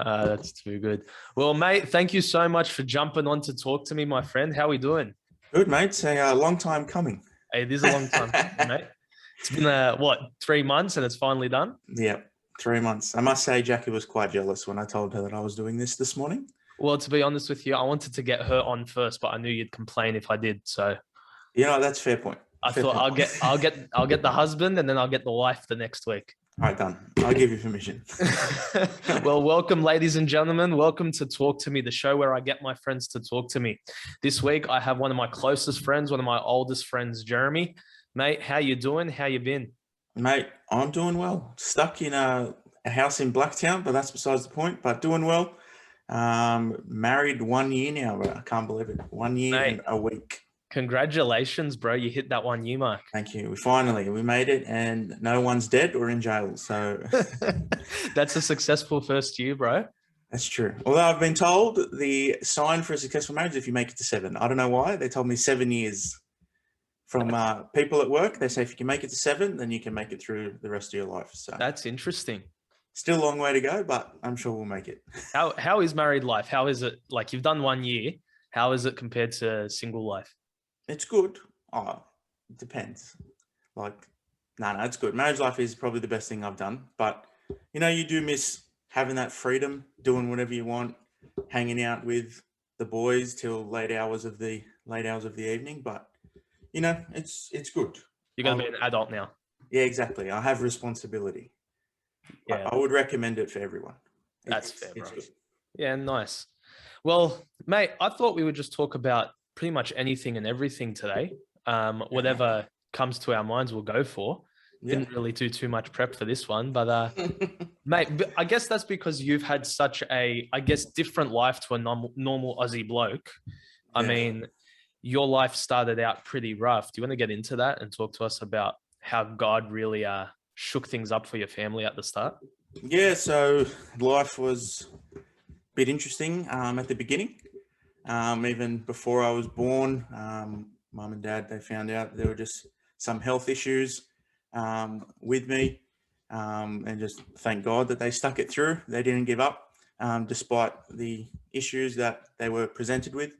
That's too good. Well, mate, thank you so much for jumping on to talk to me, my friend. How are we doing? Good, mate. It's a long time coming. Hey, it is a long time coming, mate. It's been what, 3 months and it's finally done? Yeah, 3 months. I must say, Jackie was quite jealous when I told her that I was doing this morning. Well, to be honest with you, I wanted to get her on first, but I knew you'd complain if I did. So That's fair point. I Fair thought point. I'll get the husband and then I'll get the wife the next week. All right, done. I'll give you permission. Well, welcome, ladies and gentlemen. Welcome to Talk to Me, the show where I get my friends to talk to me. This week, I have one of my closest friends, one of my oldest friends, Jeremy. Mate, how you doing? How you been? Mate, I'm doing well. Stuck in a house in Blacktown, but that's besides the point. But doing well. Married 1 year now, but I can't believe it. 1 year Mate, and a week. congratulations, bro. You hit that 1 year mark. Thank you. We made it, and no one's dead or in jail. So That's a successful first year, bro. that's true. Although I've been told the sign for a successful marriage is if you make it to 7. I don't know why. They told me 7 years from people at work. They say if you can make it to 7, then you can make it through the rest of your life. So That's interesting. still a long way to go, but I'm sure we'll make it. How is married life? How is it? Like, you've done 1 year. How is it compared to single life? It's good. Oh, it depends. Like, no, it's good. Marriage life is probably the best thing I've done, but you do miss having that freedom, doing whatever you want, hanging out with the boys till late hours of the evening. But it's good. You're going to be an adult now. Yeah, exactly. I have responsibility. Yeah, I would recommend it for everyone. that's fair, bro. It's good. Yeah, nice. Well, mate, I thought we would just talk about pretty much anything and everything today. Whatever comes to our minds, we'll go for. Yeah. Didn't really do too much prep for this one, but mate, I guess that's because you've had such a, I guess, different life to a normal Aussie bloke. I Yeah. mean, your life started out pretty rough. Do you want to get into that and talk to us about how God really shook things up for your family at the start? Yeah, so life was a bit interesting at the beginning. Even before I was born, mum and dad, they found out there were just some health issues with me. And just thank God that they stuck it through. They didn't give up despite the issues that they were presented with.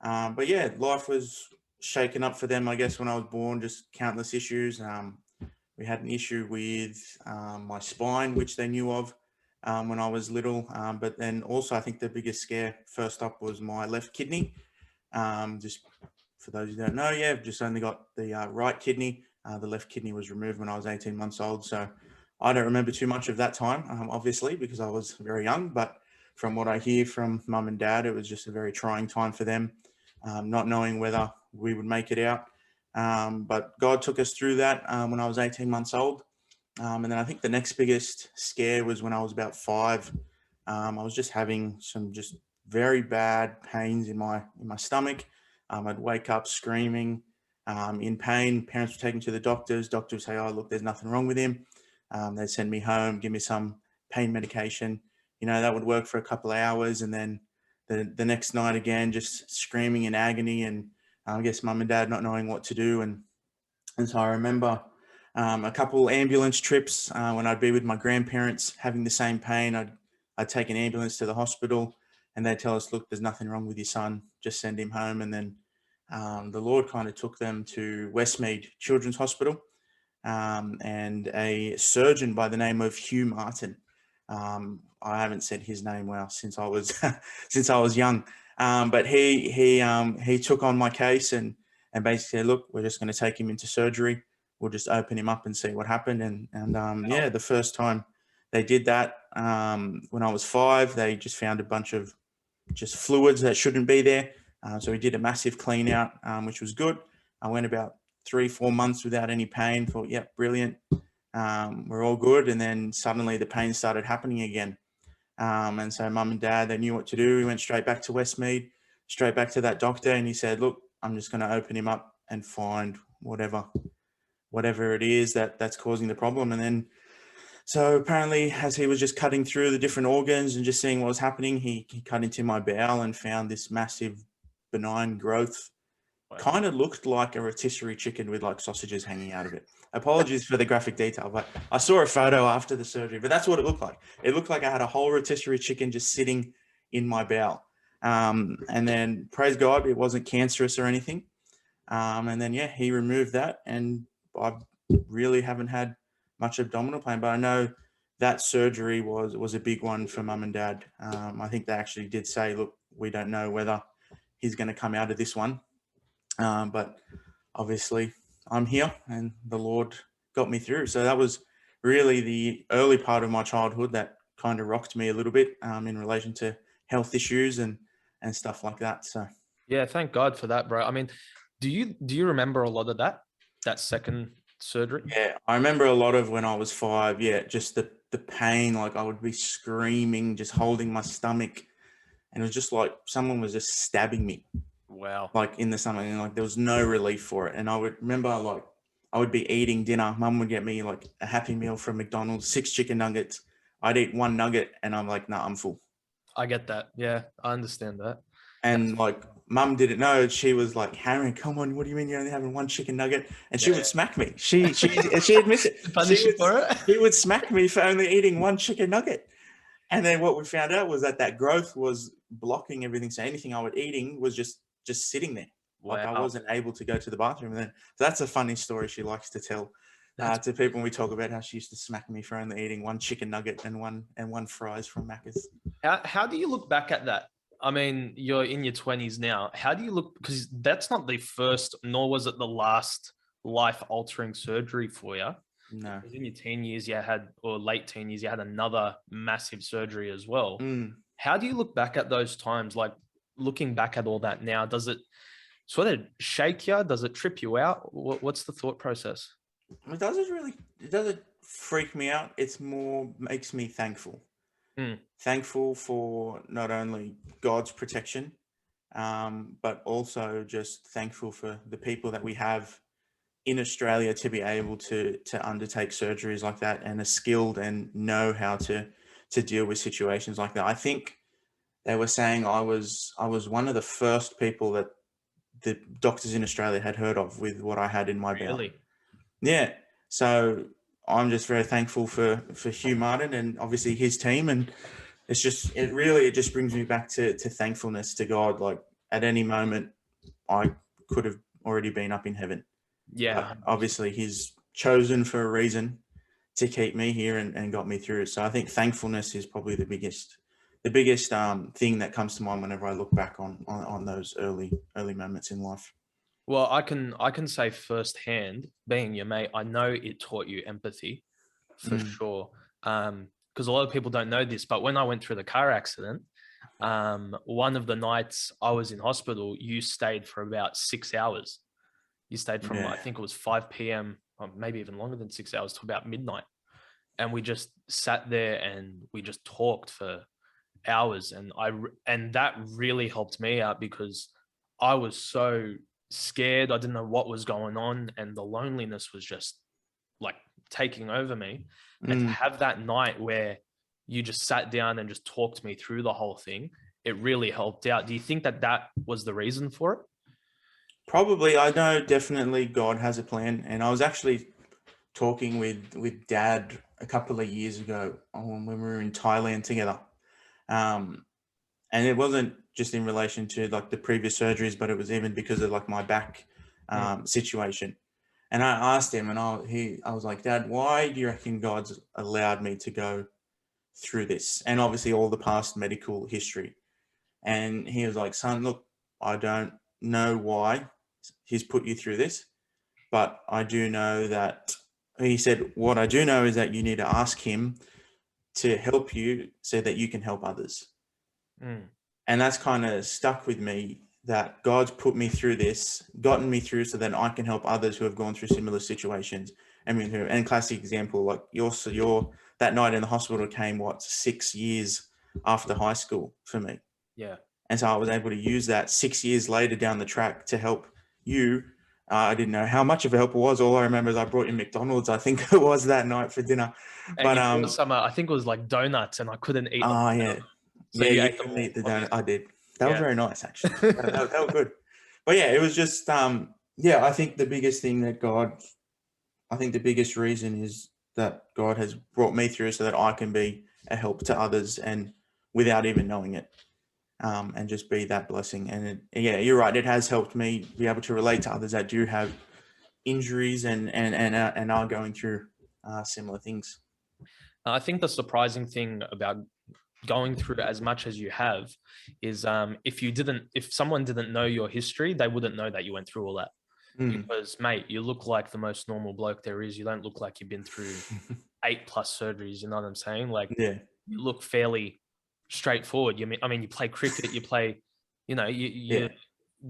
But yeah, life was shaken up for them, I guess, when I was born, just countless issues. We had an issue with my spine, which they knew of when I was little. But then also, I think the biggest scare first up was my left kidney. Just for those who don't know, yeah, I've just only got the right kidney. The left kidney was removed when I was 18 months old. So I don't remember too much of that time, obviously, because I was very young. But from what I hear from mum and dad, it was just a very trying time for them, not knowing whether we would make it out. But God took us through that when I was 18 months old. And then I think the next biggest scare was when I was about 5. I was just having some just very bad pains in my stomach. I'd wake up screaming in pain. Parents would take me to the doctors. Doctors would say, "Oh, look, there's nothing wrong with him." They'd send me home, give me some pain medication. That would work for a couple of hours, and then the next night again, just screaming in agony, and I guess mum and dad not knowing what to do. And so I remember a couple ambulance trips when I'd be with my grandparents having the same pain. I'd take an ambulance to the hospital, and they'd tell us, "Look, there's nothing wrong with your son. Just send him home." And then the Lord kind of took them to Westmead Children's Hospital, and a surgeon by the name of Hugh Martin. I haven't said his name well since I was since I was young, but he took on my case and basically said, "Look, we're just going to take him into surgery. We'll just open him up and see what happened." And yeah, the first time they did that when I was 5, they just found a bunch of just fluids that shouldn't be there. So we did a massive clean out, which was good. I went about 3-4 months without any pain. Thought, yep, brilliant. We're all good. And then suddenly the pain started happening again. And so mum and dad, they knew what to do. We went straight back to Westmead, straight back to that doctor. And he said, "Look, I'm just going to open him up and find whatever it is that's causing the problem." And then, so apparently, as he was just cutting through the different organs and just seeing what was happening, he cut into my bowel and found this massive benign growth Wow. kind of looked like a rotisserie chicken with like sausages hanging out of it. Apologies for the graphic detail, but I saw a photo after the surgery, but that's what it looked like. It looked like I had a whole rotisserie chicken just sitting in my bowel. And then praise God, it wasn't cancerous or anything. And then, yeah, he removed that, and I really haven't had much abdominal pain, but I know that surgery was a big one for mum and dad. I think they actually did say, look, we don't know whether he's going to come out of this one. But obviously I'm here and the Lord got me through. So that was really the early part of my childhood that kind of rocked me a little bit in relation to health issues and stuff like that. So Yeah, thank God for that, bro. I mean, do you remember a lot of that second surgery? yeah, I remember a lot of when I was 5. Yeah, just the pain, like I would be screaming, just holding my stomach, and it was just like someone was just stabbing me, Wow. like in the stomach, and like there was no relief for it. And I would remember like I would be eating dinner. Mum would get me like a Happy Meal from McDonald's, 6 chicken nuggets. I'd eat 1 nugget, and I'm like, nah, I'm full. I get that. Yeah, I understand that. That's And like mum didn't know. She was like hammering, come on, what do you mean you're only having 1 chicken nugget? And she yeah. would smack me. She admits it. To punish you for it. She would smack me for only eating 1 chicken nugget. And then what we found out was that growth was blocking everything. So anything I was eating was just sitting there. Like I Wow. wasn't able to go to the bathroom. And then so that's a funny story she likes to tell to people when we talk about how she used to smack me for only eating 1 chicken nugget and one fries from Macca's. How do you look back at that? I mean, you're in your 20s now. How do you look? Because that's not the first, nor was it the last life-altering surgery for you. No. In your teen years, you had, or late teen years, you had another massive surgery as well. How do you look back at those times? Like looking back at all that now, does it sort of shake you? Does it trip you out? What's the thought process? It doesn't freak me out. It's more makes me thankful. Thankful for not only God's protection, but also just thankful for the people that we have in Australia to be able to undertake surgeries like that and are skilled and know how to deal with situations like that. I think they were saying I was one of the first people that the doctors in Australia had heard of with what I had in my bowel. Really? Yeah. So I'm just very thankful for Hugh Martin and obviously his team. And it just brings me back to thankfulness to God. Like at any moment I could have already been up in heaven. Yeah. But obviously he's chosen for a reason to keep me here and got me through. So I think thankfulness is probably the biggest thing that comes to mind whenever I look back on those early moments in life. Well, I can say firsthand, being your mate, I know it taught you empathy for sure. Because a lot of people don't know this, but when I went through the car accident, one of the nights I was in hospital, you stayed for about 6 hours. You stayed from, I think it was 5 p.m., or maybe even longer than 6 hours, to about midnight. And we just sat there and we just talked for hours. And that really helped me out because I was so scared. I didn't know what was going on. And the loneliness was just like taking over me. And to have that night where you just sat down and just talked me through the whole thing, it really helped out. Do you think that was the reason for it? Probably. I know definitely God has a plan. And I was actually talking with Dad a couple of years ago when we were in Thailand together. And it wasn't just in relation to like the previous surgeries, but it was even because of like my back situation. And I asked him, and I was like, Dad, why do you reckon God's allowed me to go through this? And obviously all the past medical history. And he was like, son, look, I don't know why he's put you through this, but I do know that, he said, what I do know is that you need to ask him to help you so that you can help others. And that's kind of stuck with me, that God's put me through this, gotten me through so that I can help others who have gone through similar situations. I mean, and classic example, like your that night in the hospital came 6 years after high school for me. Yeah. And so I was able to use that 6 years later down the track to help you. I didn't know how much of a help it was. All I remember is I brought you McDonald's, I think it was, that night for dinner. And but you brought some, I think it was like donuts, and I couldn't eat them. Oh, yeah. So yeah, you you ate them couldn't eat the all, donut. I did. That was very nice, actually. That was good. But yeah, it was just, yeah, I think the biggest thing that I think the biggest reason is that God has brought me through so that I can be a help to others and without even knowing it, and just be that blessing. And yeah, you're right. It has helped me be able to relate to others that do have injuries and are going through similar things. I think the surprising thing about going through as much as you have is if someone didn't know your history, they wouldn't know that you went through all that. Mm. Because, mate, you look like the most normal bloke there is. You don't look like you've been through 8+ surgeries. You know what I'm saying? Like, Yeah. you look fairly straightforward. I mean, you play cricket, you play, Yeah.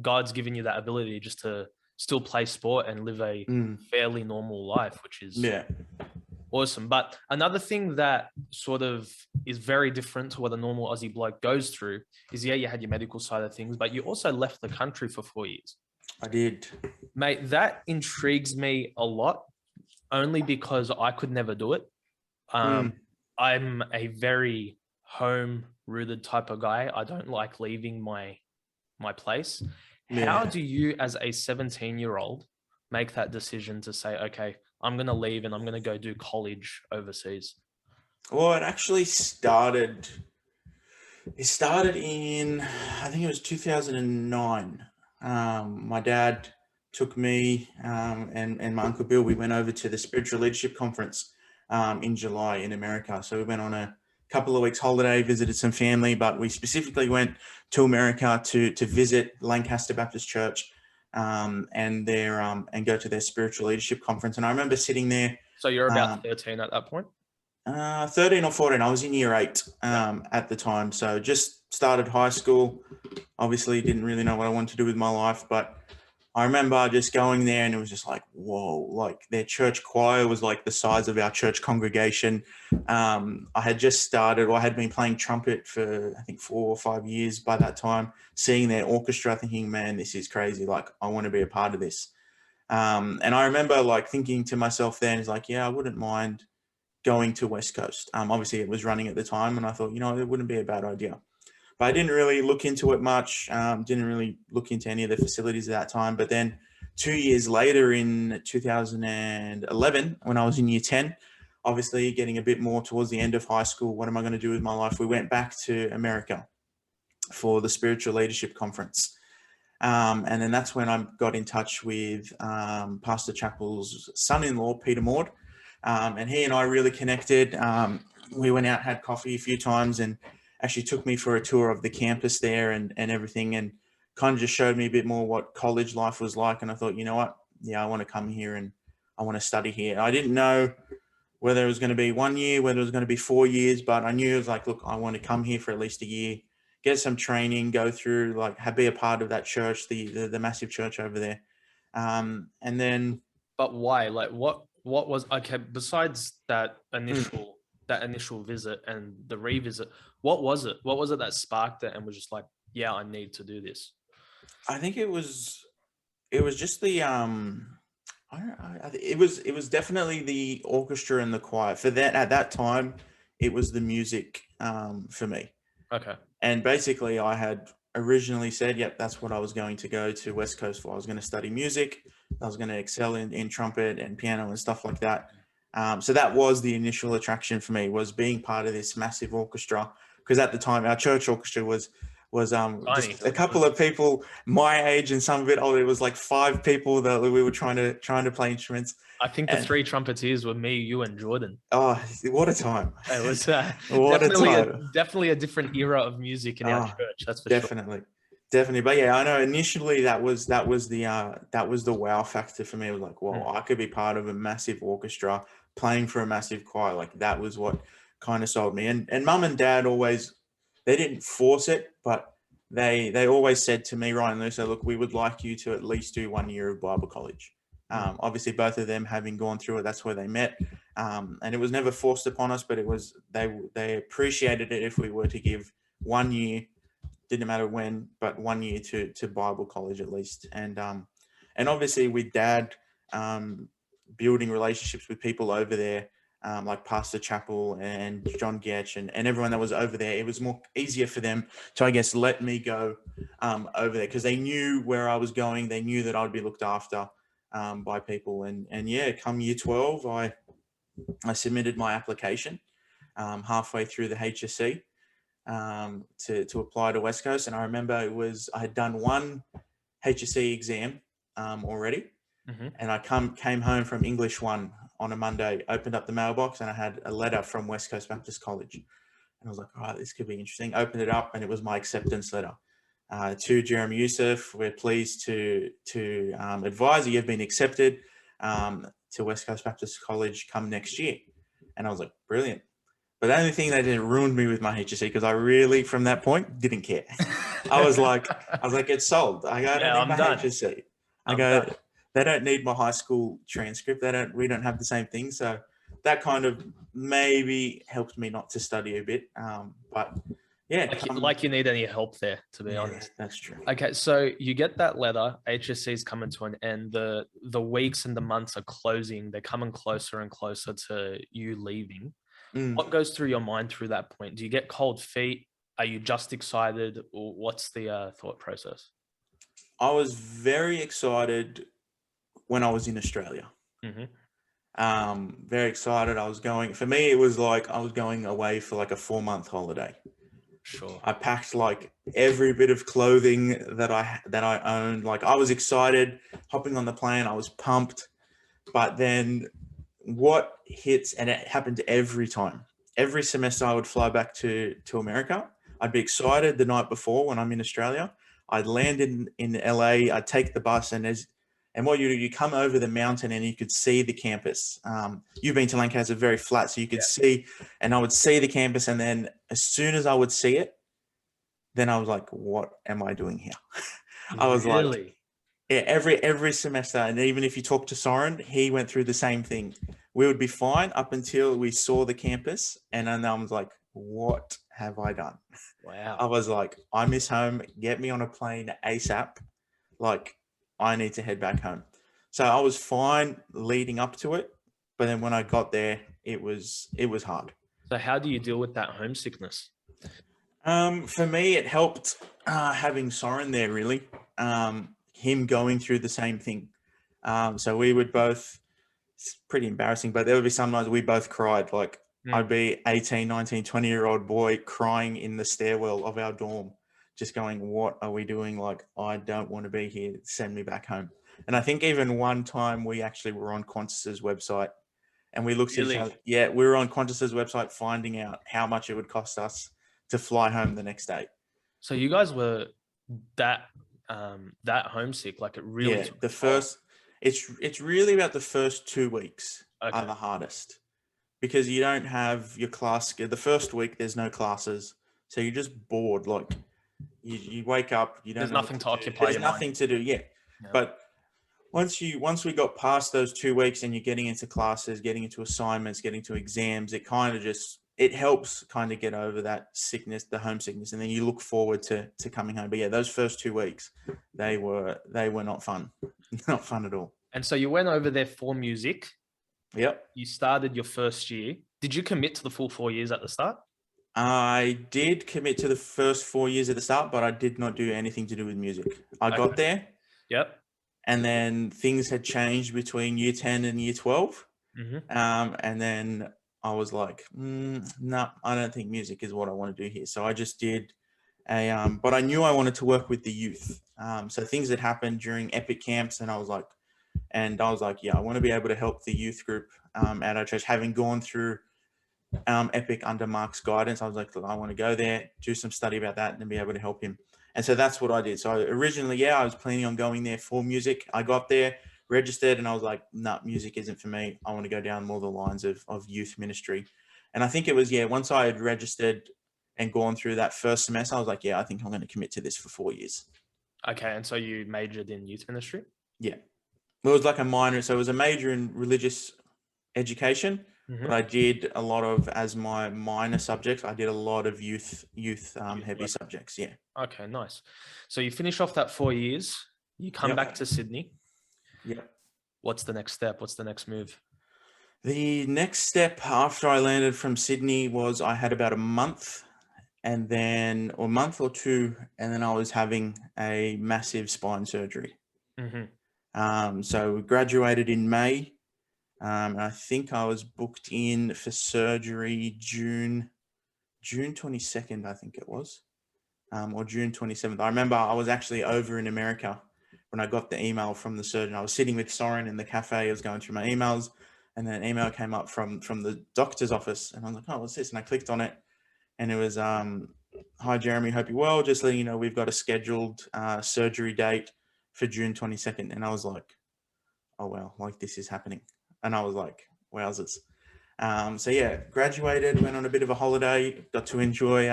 God's given you that ability just to still play sport and live a Mm. fairly normal life, which is Yeah. awesome. But another thing that sort of is very different to what a normal Aussie bloke goes through is, yeah, you had your medical side of things, but you also left the country for 4 years. I did. Mate, that intrigues me a lot, only because I could never do it. Mm. I'm a very home-rooted type of guy. I don't like leaving my place. How Yeah. do you, as a 17-year-old, make that decision to say, okay, I'm going to leave and I'm going to go do college overseas? Well, it actually started. It started in, I think it was 2009. My dad took me and my uncle Bill. We went over to the Spiritual Leadership Conference in July in America. So we went on a couple of weeks holiday, visited some family, but we specifically went to America to visit Lancaster Baptist Church and go to their Spiritual Leadership Conference. And I remember sitting there. So you're about 13 at that point? 13 or 14. I was in year 8 at the time. So just started high school. Obviously didn't really know what I wanted to do with my life, but I remember just going there and it was just like, whoa, like their church choir was like the size of our church congregation. I had just started, or I had been playing trumpet for, I think, 4 or 5 years by that time, seeing their orchestra, thinking, man, this is crazy. Like, I want to be a part of this. And I remember like thinking to myself then, it's like, yeah, I wouldn't mind going to West Coast. Obviously, it was running at the time, and I thought, it wouldn't be a bad idea. But I didn't really look into it much. Didn't really look into any of the facilities at that time. But then 2 years later, in 2011, when I was in year 10, obviously getting a bit more towards the end of high school, what am I going to do with my life? We went back to America for the Spiritual Leadership Conference. And then that's when I got in touch with Pastor Chappell's son-in-law, Peter Maud. And he and I really connected. We went out, had coffee a few times, and actually took me for a tour of the campus there and everything, and kind of just showed me a bit more what college life was like. And I thought, you know what? Yeah, I want to come here and I want to study here. I didn't know whether it was going to be 1 year, whether it was going to be 4 years, but I knew it was like, look, I want to come here for at least a year, get some training, go through, like, be a part of that church, the massive church over there. And then. But why? Like, what was, okay, besides that initial visit and the revisit, what was it? What was it that sparked it and was just like, yeah, I need to do this? I think it was just the I don't know, it was definitely the orchestra and the choir. For that, at that time, it was the music for me. Okay. And basically, I had originally said, yep, that's what I was going to go to West Coast for. I was going to study music. I was going to excel in trumpet and piano and stuff like that. So that was the initial attraction for me, was being part of this massive orchestra. Because at the time, our church orchestra was just a couple of people my age and some of it older. It was like 5 people that we were trying to play instruments. I think the 3 trumpeters were me, you, and Jordan. Oh, what a time! It was definitely a different era of music in our church. That's for sure. Definitely. But yeah, I know initially that was the wow factor for me. It was like, well, I could be part of a massive orchestra playing for a massive choir. Like, that was what kind of sold me. And mum and dad always, they didn't force it, but they always said to me, Ryan, they said, look, we would like you to at least do 1 year of Bible college. Obviously, both of them having gone through it, that's where they met. And it was never forced upon us, but it was, they appreciated it if we were to give 1 year, didn't matter when, but 1 year to Bible college at least. And obviously with dad, building relationships with people over there, like Pastor Chappell and John Getch and everyone that was over there. It was more easier for them to, I guess, let me go over there because they knew where I was going. They knew that I'd be looked after by people. And yeah, come year 12, I submitted my application halfway through the HSC to apply to West Coast. And I remember I had done one HSC exam already. And I came home from English 1 on a Monday, opened up the mailbox, and I had a letter from West Coast Baptist College. And I was like, all right, this could be interesting. Opened it up, and it was my acceptance letter. To Jeremy Youssef, we're pleased to advise that you've been accepted to West Coast Baptist College come next year. And I was like, brilliant. But the only thing that ruined me with my HSC, because I really, from that point, didn't care. I was like, it's sold. I go, I don't need my HSC. I go, they don't need my high school transcript. We don't have the same thing. So that kind of maybe helped me not to study a bit. But yeah. Like you need any help there, to be honest. That's true. Okay. So you get that letter, HSC is coming to an end. The weeks and the months are closing. They're coming closer and closer to you leaving. What goes through your mind through that point? Do you get cold feet? Are you just excited? Or what's the thought process? I was very excited when I was in Australia. Very excited. For me, it was like I was going away for like a 4-month holiday. Sure. I packed like every bit of clothing that I owned. Like I was excited hopping on the plane. I was pumped, but then what hits, and it happened every time. Every semester I would fly back to America. I'd be excited the night before when I'm in Australia. I'd land in LA. I'd take the bus, and what you do, you come over the mountain and you could see the campus. You've been to Lancaster, very flat, so you could see, and I would see the campus. And then as soon as I would see it, then I was like, what am I doing here? I was like, yeah, every semester. And even if you talk to Soren, he went through the same thing. We would be fine up until we saw the campus. And then I was like, what have I done? Wow. I was like, I miss home. Get me on a plane ASAP. Like, I need to head back home. So I was fine leading up to it. But then when I got there, it was hard. So how do you deal with that homesickness? For me, it helped having Soren there, really. Him going through the same thing. So we would both, it's pretty embarrassing, but there would be sometimes we both cried. Like I'd be 18, 19, 20-year-old boy crying in the stairwell of our dorm, just going, what are we doing? Like, I don't want to be here. Send me back home. And I think even one time we actually were on Qantas's website and we looked at each other. Yeah, we were on Qantas's website finding out how much it would cost us to fly home the next day. So you guys were that homesick, like it really took the first it's really about the first 2 weeks are the hardest because you don't have your class. The first week there's no classes, so you're just bored. Like you wake up, you don't there's know nothing to occupy there's nothing to do. But once we got past those 2 weeks and you're getting into classes, getting into assignments, getting to exams, it kind of just it helps kind of get over that sickness, the homesickness, and then you look forward to coming home. But yeah, those first 2 weeks, they were not fun, not fun at all. And so you went over there for music. Yep. You started your first year. Did you commit to the full 4 years at the start? I did commit to the first 4 years at the start, but I did not do anything to do with music. I got there. Yep. And then things had changed between year 10 and year 12. And then I was like, no, I don't think music is what I want to do here. So I just did but I knew I wanted to work with the youth. So things that happened during Epic camps, and I was like, yeah, I want to be able to help the youth group at our church. Having gone through Epic under Mark's guidance, I was like, I want to go there, do some study about that, and then be able to help him. And so that's what I did. So originally, I was planning on going there for music. I got there, registered, and I was like, no, music isn't for me. I want to go down more the lines of youth ministry. And I think it was, once I had registered and gone through that first semester, I was like, I think I'm going to commit to this for 4 years. Okay. And so you majored in youth ministry? Yeah. It was like a minor. So it was a major in religious education, but I did a lot of, as my minor subjects, I did a lot of youth heavy subjects. Yeah. Okay, nice. So you finish off that 4 years, you come back to Sydney. Yeah. What's the next step? What's the next move? The next step after I landed from Sydney was I had about a month and then, or a month or two, and then I was having a massive spine surgery. Hmm. So we graduated in May. And I think I was booked in for surgery June 22nd, I think it was, or June 27th. I remember I was actually over in America when I got the email from the surgeon. I was sitting with Soren in the cafe. I was going through my emails, and then an email came up from the doctor's office, and I was like, "Oh, what's this?" And I clicked on it, and it was, "Hi, Jeremy. Hope you're well. Just letting you know we've got a scheduled surgery date for June 22nd." And I was like, "Oh wow, like this is happening." And I was like, "Wowzers." So yeah, graduated, went on a bit of a holiday, got to enjoy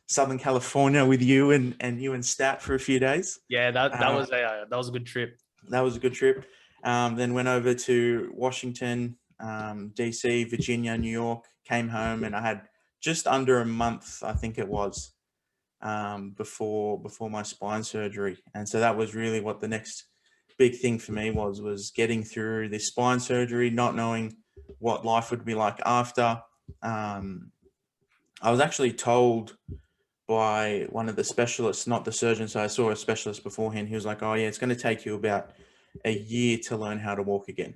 Southern California with you and you and Stat for a few days. Yeah, Uh, that was a good trip. that was a good trip. Then went over to Washington, DC, Virginia, New York, came home, and I had just under a month, I think it was, before my spine surgery. And so that was really what the next big thing for me was getting through this spine surgery, not knowing what life would be like after. Um, I was actually told by one of the specialists, not the surgeon. So I saw a specialist beforehand. He was like, "Oh yeah, it's going to take you about a year to learn how to walk again."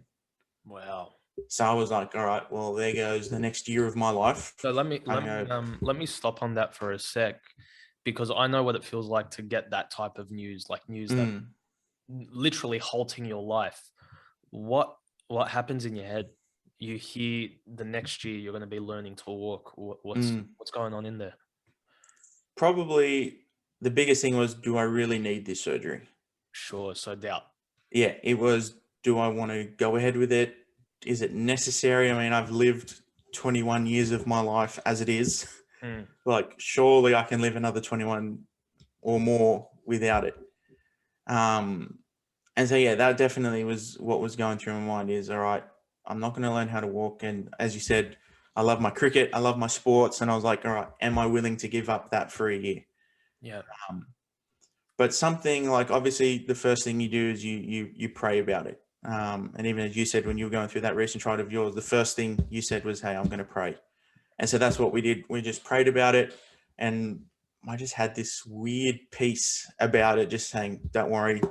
Wow. So I was like, "All right, well, there goes the next year of my life." So let me I let me go, let me stop on that for a sec, because I know what it feels like to get that type of news, like news that mm, literally halting your life. What what happens in your head? You hear the next year you're going to be learning to walk. mm. What's going on in there? Probably the biggest thing was, do I really need this surgery? Sure. So doubt. Yeah, it was, do I want to go ahead with it? Is it necessary? I mean, I've lived 21 years of my life as it is. Mm. Like, surely I can live another 21 or more without it. Um, and so, yeah, that definitely was what was going through my mind is, all right, I'm not going to learn how to walk. And as you said, I love my cricket, I love my sports. And I was like, all right, am I willing to give up that for a year? Yeah. Um, but something like, obviously the first thing you do is you pray about it. And even as you said, when you were going through that recent trial of yours, the first thing you said was, "Hey, I'm going to pray." And so that's what we did. We just prayed about it, and I just had this weird peace about it, just saying, "Don't worry,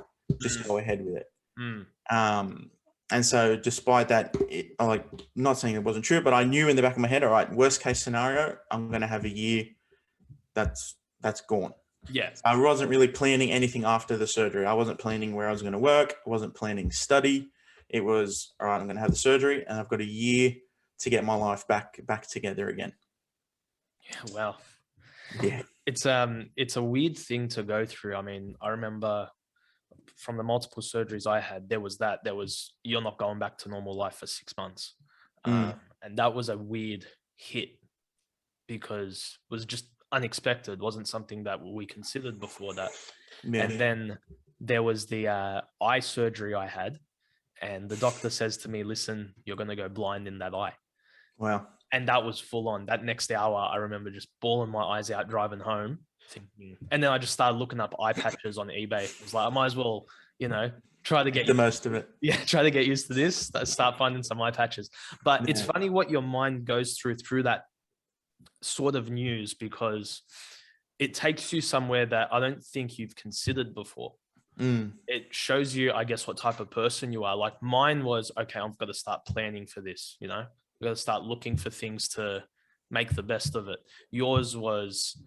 just Mm. go ahead with it." Mm. Um, and so, despite that, I like, not saying it wasn't true, but I knew in the back of my head, all right, worst case scenario, I'm going to have a year that's gone. Yeah. I wasn't really planning anything after the surgery. I wasn't planning where I was going to work. I wasn't planning study. It was, all right, I'm going to have the surgery, and I've got a year to get my life back together again. Yeah. Wow. Yeah. It's a weird thing to go through. I mean, I remember from the multiple surgeries I had, there was you're not going back to normal life for 6 months, Mm, and that was a weird hit because it was just unexpected. Wasn't something that we considered before that. yeah. And then there was the eye surgery I had, and the doctor says to me, "Listen, you're going to go blind in that eye." Wow. And that was full on. That next hour, I remember just bawling my eyes out driving home, thinking. And then I just started looking up eye patches on eBay. It was like, I might as well, you know, try to Make get the most of it. yeah, try to get used to this. Start finding some eye patches. But it's Yeah. funny what your mind goes through that sort of news, because it takes you somewhere that I don't think you've considered before. Mm, It shows you, I guess, what type of person you are. Like mine was, okay, I've got to start planning for this, you know, I've got to start looking for things to make the best of it. Yours was,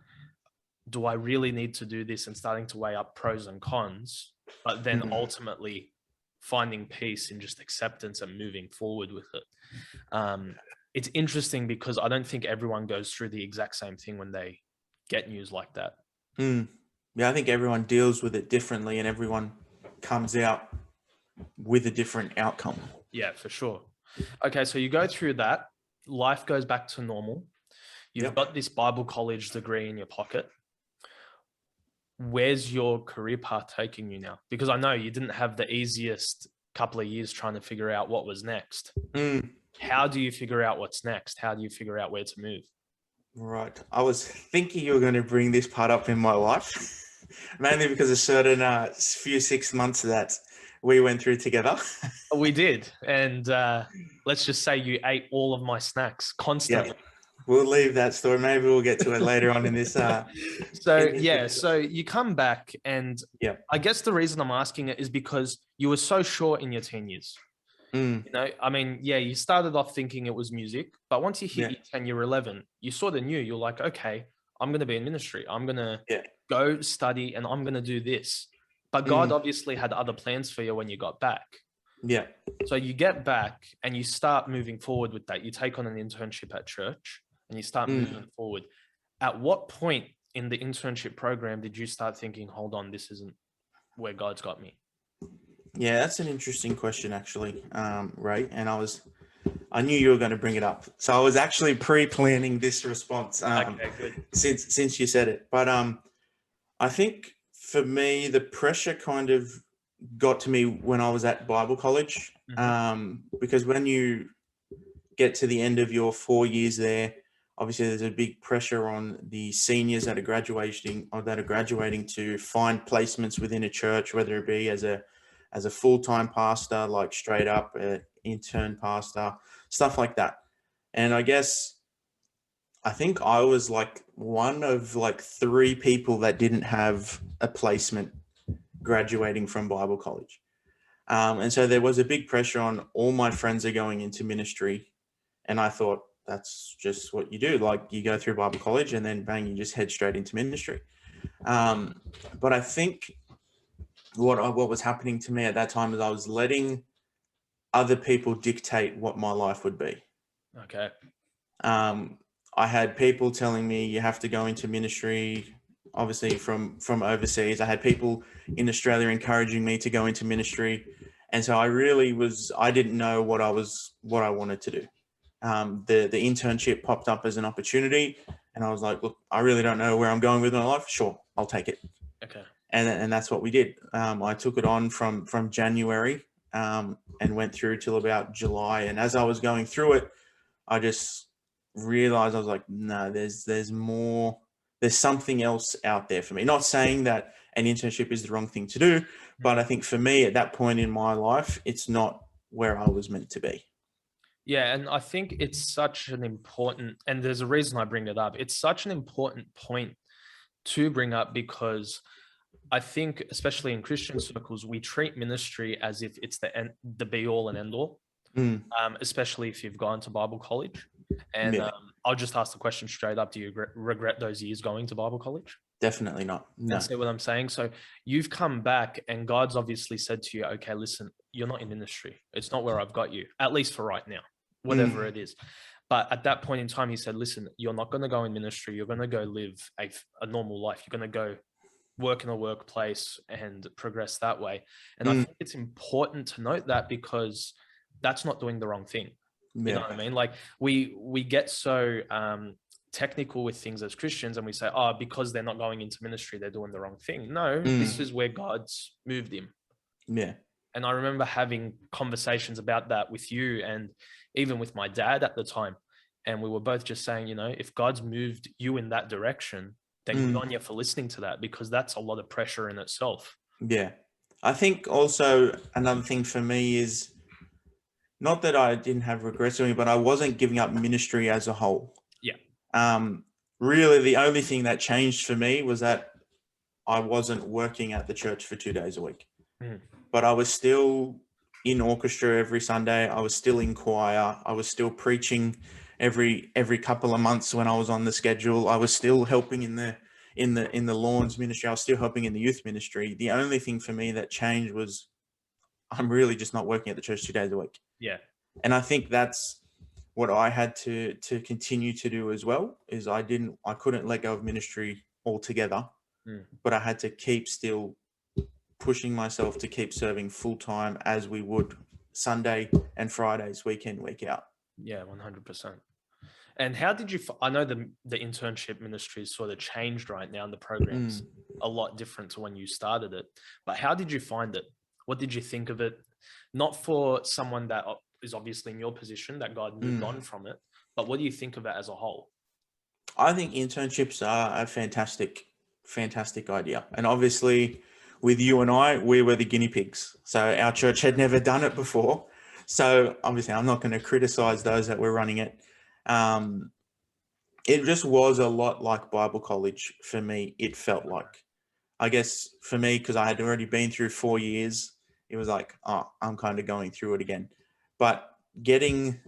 do I really need to do this, and starting to weigh up pros and cons, but then mm. ultimately finding peace in just acceptance and moving forward with it. It's interesting because I don't think everyone goes through the exact same thing when they get news like that. Mm. Yeah, I think everyone deals with it differently, and everyone comes out with a different outcome. Yeah, for sure. Okay, so you go through that, life goes back to normal. You've Yep. got this Bible college degree in your pocket. Where's your career path taking you now? Because I know you didn't have the easiest couple of years trying to figure out what was next. Mm. How do you figure out what's next? How do you figure out where to move? Right. I was thinking you were going to bring this part up in my life, mainly because a certain few 6 months that we went through together. We did. And let's just say you ate all of my snacks constantly. Yeah, we'll leave that story. Maybe we'll get to it later on in this. So you come back, and Yeah. I guess the reason I'm asking it is because you were so short in your teen years. Mm, You know, I mean, yeah, you started off thinking it was music, but once you hit Yeah. year 10, year 11, you sort of knew. You're like, okay, I'm going to be in ministry. I'm going to Yeah. go study and I'm going to do this. But God obviously had other plans for you when you got back. Yeah. So you get back and you start moving forward with that. You take on an internship at church and you start moving forward. At what point in the internship program did you start thinking, hold on, this isn't where God's got me? Yeah, that's an interesting question, actually, Ray. And I knew you were going to bring it up, so I was actually pre-planning this response. Okay, good. Since you said it, but I think for me the pressure kind of got to me when I was at Bible college, because when you get to the end of your 4 years there, obviously there's a big pressure on the seniors that are graduating to find placements within a church, whether it be as a full-time pastor, like straight up intern pastor, stuff like that. And I think I was like one of like 3 people that didn't have a placement graduating from Bible college. And so there was a big pressure on all my friends are going into ministry. And I thought, that's just what you do. Like, you go through Bible college and then bang, you just head straight into ministry. But I think what was happening to me at that time is I was letting other people dictate what my life would be. Okay. I had people telling me you have to go into ministry, obviously from overseas. I had people in Australia encouraging me to go into ministry. And so I didn't know what I wanted to do. The internship popped up as an opportunity, and I was like, look, I really don't know where I'm going with my life. Sure, I'll take it. Okay. And that's what we did. I took it on from January and went through till about July. And as I was going through it, I just realized, I was like, no, there's more. There's something else out there for me. Not saying that an internship is the wrong thing to do, but I think for me at that point in my life, it's not where I was meant to be. Yeah, and I think it's such an important, and there's a reason I bring it up. It's such an important point to bring up because I think, especially in Christian circles, we treat ministry as if it's the be all and end all, especially if you've gone to Bible college. And I'll just ask the question straight up: do you regret those years going to Bible college? Definitely not. No. See what I'm saying? So you've come back and God's obviously said to you, okay, listen, you're not in ministry. It's not where I've got you, at least for right now, whatever it is. But at that point in time, he said, listen, you're not going to go in ministry. You're going to go live a normal life. You're going to go work in a workplace and progress that way. And I think it's important to note that because that's not doing the wrong thing. You know what I mean? Like we get so technical with things as Christians and we say, oh, because they're not going into ministry, they're doing the wrong thing. No, this is where God's moved him. Yeah. And I remember having conversations about that with you and even with my dad at the time. And we were both just saying, you know, if God's moved you in that direction, then good on you for listening to that, because that's a lot of pressure in itself. Yeah. I think also another thing for me is not that I didn't have regrets doing it, but I wasn't giving up ministry as a whole. Yeah. Really, the only thing that changed for me was that I wasn't working at the church for 2 days a week. But I was still in orchestra every Sunday. I was still in choir. I was still preaching every couple of months when I was on the schedule. I was still helping in the lawns ministry. I was still helping in the youth ministry. The only thing for me that changed was I'm really just not working at the church 2 days a week. Yeah. And I think that's what I had to continue to do as well, is I couldn't let go of ministry altogether, but I had to keep still pushing myself to keep serving full time as we would Sunday and Fridays, week in, week out. Yeah, 100%. And how did you, I know the internship ministry is sort of changed right now and the program's a lot different to when you started it, but how did you find it? What did you think of it? Not for someone that is obviously in your position, that God moved on from it, but what do you think of it as a whole? I think internships are a fantastic idea. And obviously with you and I, we were the guinea pigs. So our church had never done it before. So obviously I'm not going to criticize those that were running it. It just was a lot like Bible college for me. It felt like, I guess for me, because I had already been through 4 years, it was like, oh, I'm kind of going through it again. But getting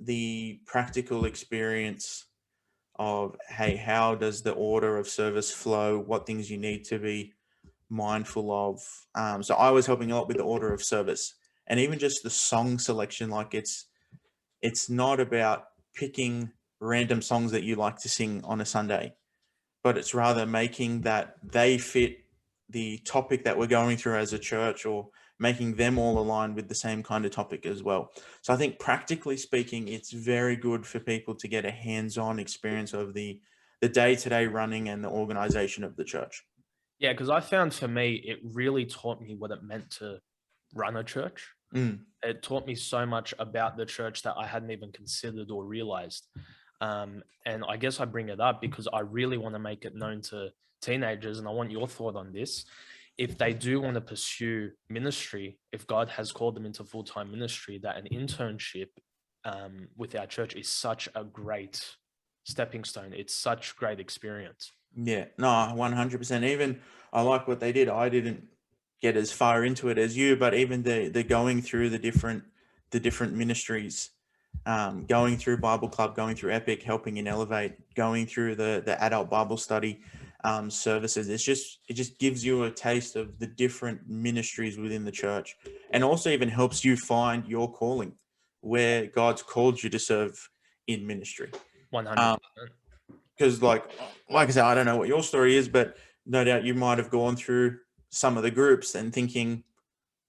the practical experience of, hey, how does the order of service flow? What things you need to be mindful of. So I was helping a lot with the order of service, and even just the song selection. Like it's not about picking random songs that you like to sing on a Sunday, but it's rather making that they fit the topic that we're going through as a church, or making them all align with the same kind of topic as well. So I think practically speaking, it's very good for people to get a hands-on experience of the day-to-day running and the organization of the church. Yeah, because I found for me, it really taught me what it meant to run a church. It taught me so much about the church that I hadn't even considered or realized. And I guess I bring it up because I really want to make it known to teenagers, and I want your thought on this. If they do want to pursue ministry, if God has called them into full-time ministry, that an internship with our church is such a great stepping stone. It's such great experience. Yeah, no, 100%. Even I like what they did. I didn't get as far into it as you, but even the going through the different ministries, going through Bible Club, going through Epic, helping in Elevate, going through the adult Bible study services. It just gives you a taste of the different ministries within the church, and also even helps you find your calling, where God's called you to serve in ministry. 100%. Because like I said, I don't know what your story is, but no doubt you might have gone through some of the groups and thinking,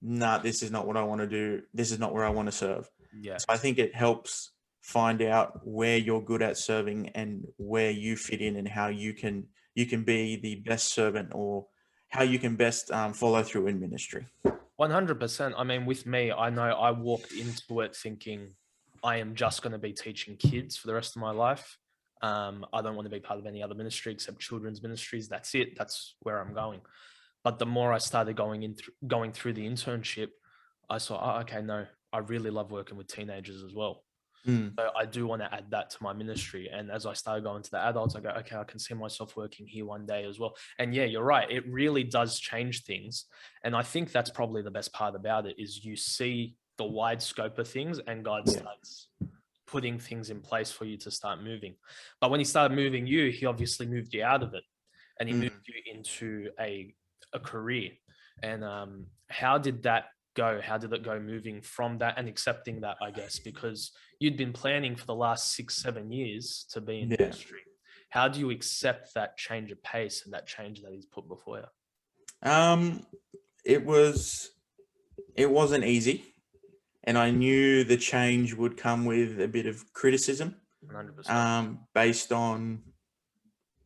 nah, this is not what I want to do. This is not where I want to serve. Yeah. So I think it helps find out where you're good at serving and where you fit in, and how you can be the best servant, or how you can best follow through in ministry. 100%. I mean, with me, I know I walked into it thinking I am just going to be teaching kids for the rest of my life. I don't want to be part of any other ministry except children's ministries. That's it. That's where I'm going. But the more I started going through the internship, I saw, oh, okay, no, I really love working with teenagers as well. So I do want to add that to my ministry. And as I started going to the adults, I go, okay, I can see myself working here one day as well. And yeah, you're right. It really does change things. And I think that's probably the best part about it, is you see the wide scope of things, and God starts putting things in place for you to start moving. But when he started moving you, he obviously moved you out of it, and he moved you into a career. And how did that go? How did it go moving from that and accepting that, I guess, because you'd been planning for the last 6-7 years to be in ministry. How do you accept that change of pace and that change that he's put before you? It wasn't easy, and I knew the change would come with a bit of criticism, 100%. Based on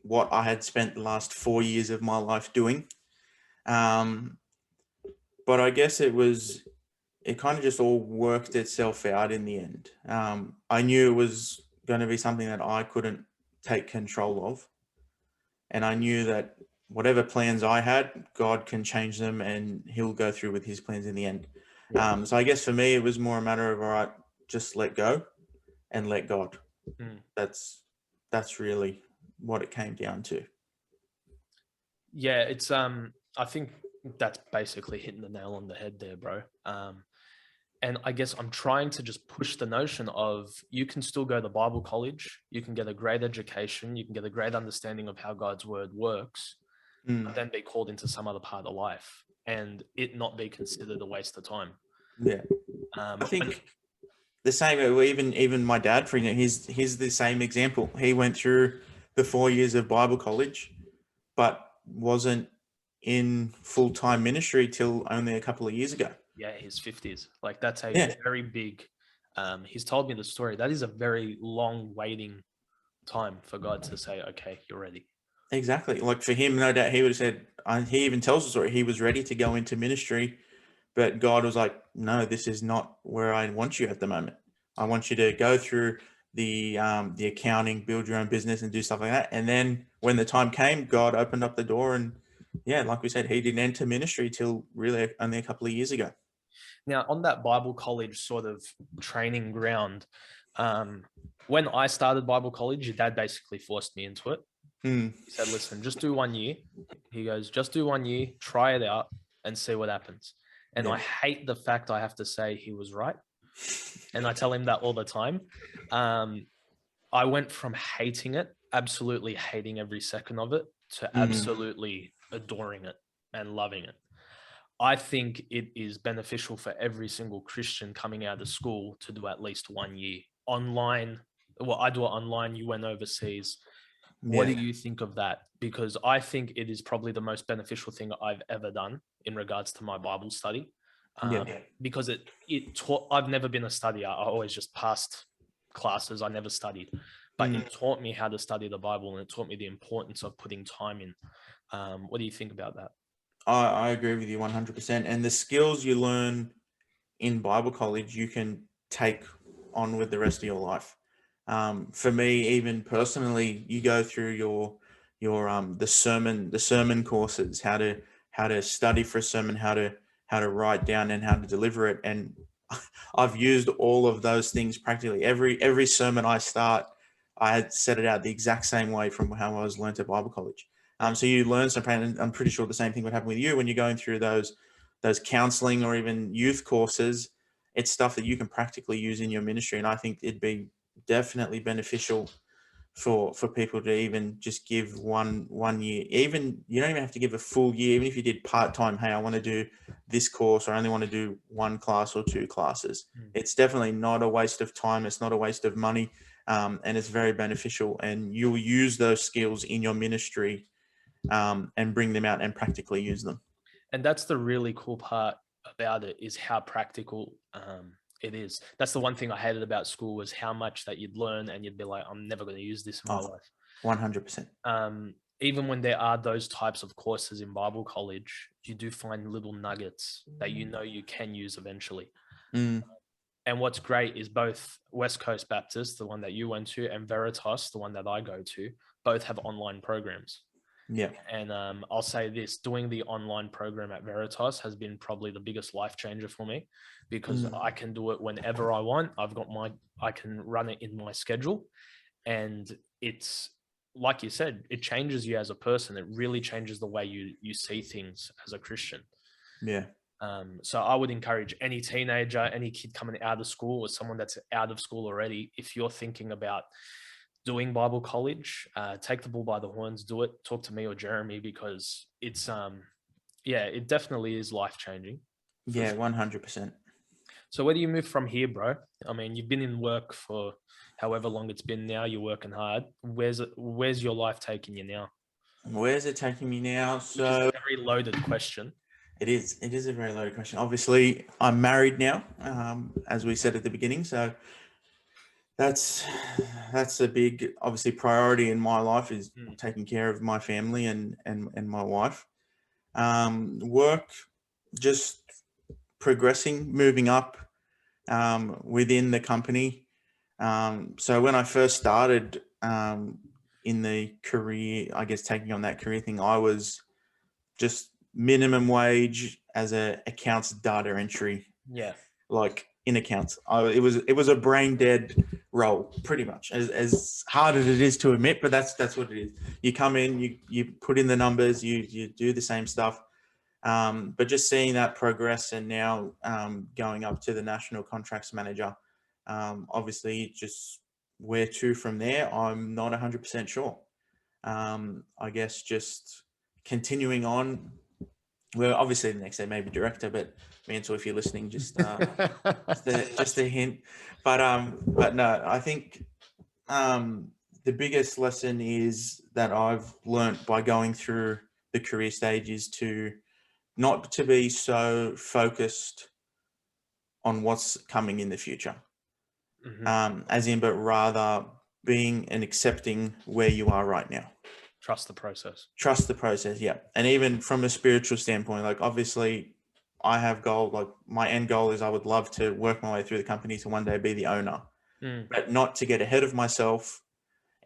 what I had spent the last 4 years of my life doing. But I guess it kind of just all worked itself out in the end. I knew it was going to be something that I couldn't take control of. And I knew that whatever plans I had, God can change them, and he'll go through with his plans in the end. So I guess for me, it was more a matter of, all right, just let go and let God. That's really what it came down to. Yeah, it's I think that's basically hitting the nail on the head there, bro. And I guess I'm trying to just push the notion of, you can still go to Bible college, you can get a great education, you can get a great understanding of how God's word works, but then be called into some other part of life and it not be considered a waste of time. Yeah. I think the same, even my dad, for example, he's the same example. He went through the 4 years of Bible college, but wasn't in full-time ministry till only a couple of years ago. Yeah, his 50s. Like, that's a very big, he's told me the story. That is a very long waiting time for God to say, okay, you're ready. Exactly. Like for him, no doubt he would have said, he even tells the story, he was ready to go into ministry, but God was like, no, this is not where I want you at the moment. I want you to go through the accounting, build your own business and do stuff like that. And then when the time came, God opened up the door and yeah, like we said, he didn't enter ministry till really only a couple of years ago. Now, on that Bible college sort of training ground, when I started Bible college, your dad basically forced me into it. He said, listen, just do 1 year. He goes, just do 1 year, try it out and see what happens. And Yeah. I hate the fact I have to say he was right. And I tell him that all the time. I went from hating it, absolutely hating every second of it, to absolutely adoring it and loving it. I think it is beneficial for every single Christian coming out of school to do at least 1 year online. Well, I do it online. You went overseas. What do you think of that? Because I think it is probably the most beneficial thing I've ever done in regards to my Bible study. Because it taught, I've never been a studier. I always just passed classes. I never studied, but it taught me how to study the Bible, and it taught me the importance of putting time in. What do you think about that? I agree with you 100%. And the skills you learn in Bible college, you can take on with the rest of your life. For me, even personally, you go through your the sermon courses, how to study for a sermon, how to write down and how to deliver it. And I've used all of those things practically every sermon I start. I had set it out the exact same way from how I was learned at Bible college. So you learn something, and I'm pretty sure the same thing would happen with you when you're going through those counseling or even youth courses. It's stuff that you can practically use in your ministry, and I think it'd be definitely beneficial for people to even just give one year. Even you don't even have to give a full year. Even if you did part-time, hey, I want to do this course, or I only want to do one class or two classes. It's definitely not a waste of time. It's not a waste of money, and it's very beneficial. And you'll use those skills in your ministry, and bring them out and practically use them. And that's the really cool part about it, is how practical it is. That's the one thing I hated about school, was how much that you'd learn and you'd be like, I'm never going to use this in my life. 100%. Even when there are those types of courses in Bible college, you do find little nuggets that you know you can use eventually. And what's great is both West Coast Baptist, the one that you went to, and Veritas, the one that I go to, both have online programs. Yeah. And I'll say this, doing the online program at Veritas has been probably the biggest life changer for me, because I can do it whenever I want. I can run it in my schedule, and it's, like you said, it changes you as a person. It really changes the way you see things as a Christian. Yeah. So I would encourage any teenager, any kid coming out of school, or someone that's out of school already, if you're thinking about doing Bible college, take the bull by the horns, do it. Talk to me or Jeremy, because it's it definitely is life changing. Yeah, 100%. So where do you move from here, bro? I mean, you've been in work for however long it's been now. You're working hard. Where's your life taking you now? Where's it taking me now? So, which is a very loaded question. It is a very loaded question. Obviously, I'm married now, as we said at the beginning. So that's a big, obviously, priority in my life, is taking care of my family and my wife. Work, just progressing, moving up within the company. So when I first started in the career, I guess taking on that career thing, I was just minimum wage as a accounts data entry. Yeah. Like in accounts. It was a brain dead role, pretty much, as hard as it is to admit, but that's what it is. You come in, you put in the numbers, you do the same stuff. But just seeing that progress, and now going up to the national contracts manager, obviously just where to from there, I'm not 100% sure. I guess just continuing on. Well, obviously the next day maybe director, but Mansell, if you're listening, just a hint. But no, I think the biggest lesson is that I've learnt by going through the career stages to not to be so focused on what's coming in the future, but rather being and accepting where you are right now. Trust the process. Yeah. And even from a spiritual standpoint, like obviously I have goal, like my end goal is I would love to work my way through the company to one day be the owner, but not to get ahead of myself,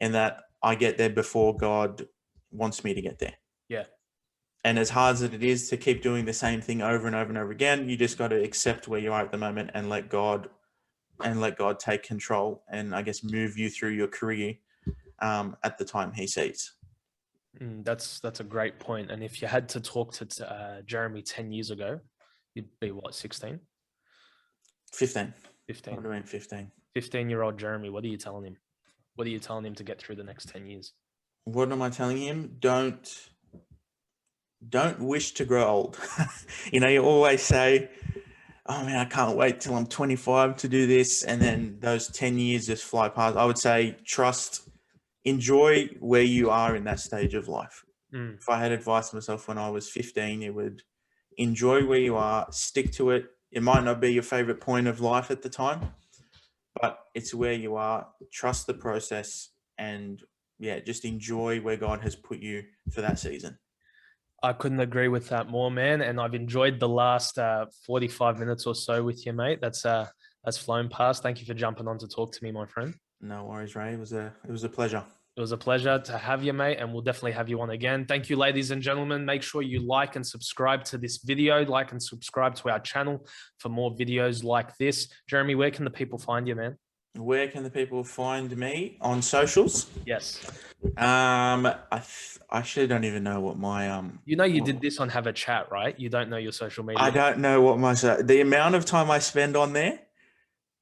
and that I get there before God wants me to get there. Yeah. And as hard as it is to keep doing the same thing over and over and over again, you just got to accept where you are at the moment and let God take control and I guess move you through your career at the time he sees. That's a great point. And if you had to talk to Jeremy 10 years ago, you'd be what, 16? 15. 15. I would have been 15. 15-year-old Jeremy, what are you telling him? What are you telling him to get through the next 10 years? What am I telling him? Don't wish to grow old. You always say, oh man, I can't wait till I'm 25 to do this. And then those 10 years just fly past. I would say enjoy where you are in that stage of life. If I had advice to myself when I was 15, it would enjoy where you are, stick to it. It might not be your favorite point of life at the time, but it's where you are. Trust the process and just enjoy where God has put you for that season. I couldn't agree with that more, man. And I've enjoyed the last 45 minutes or so with you, mate. That's flown past. Thank you for jumping on to talk to me, my friend. No worries, Ray. It was a pleasure. It was a pleasure to have you, mate, and we'll definitely have you on again. Thank you, ladies and gentlemen. Make sure you like and subscribe to this video, like and subscribe to our channel for more videos like this. Jeremy, where can the people find you, man? Where can the people find me on socials? Yes. I actually don't even know what my you did this on Have a Chat, right? You don't know your social media. I don't know what the amount of time I spend on there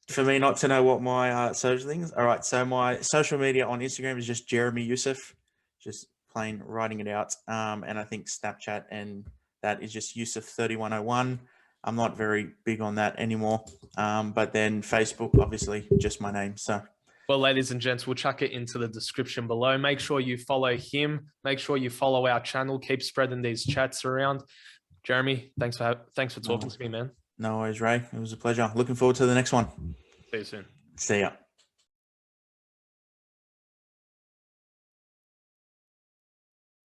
for me not to know what my social things. All right, so my social media on Instagram is just Jeremy Youssef, just plain writing it out. And I think Snapchat and that is just Youssef 3101. I'm not very big on that anymore. But then Facebook, obviously, just my name. So. Well, ladies and gents, we'll chuck it into the description below. Make sure you follow him. Make sure you follow our channel. Keep spreading these chats around. Jeremy, thanks for talking to me, man. No worries, Ray. It was a pleasure. Looking forward to the next one. See you soon. See ya.